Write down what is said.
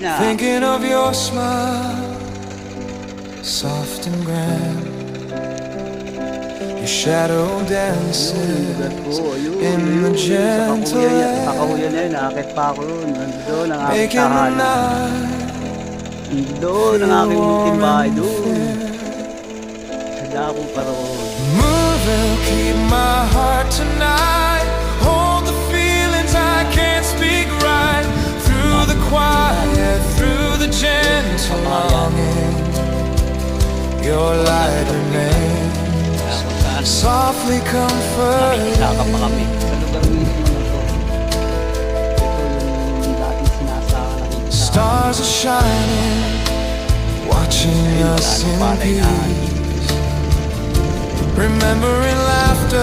na. Thinking of your smile, soft and grand, your shadow dances in the gentle air, sa Kahuyan na yun, nakakit pa ako yun. Nandun ang aking making the tahanan. night Nandun ang aking munting bahay doon. Sa dako pa roon. move and keep my heart tonight. Hold the feelings I can't speak right. Through the quiet, through the gentle longing, your light remains softly comforting. Nakikita ka pa kami sa lugar mismo na to. Ito yung dating sinasaka nakikita. Stars are shining, watching us in peace, remembering laughter.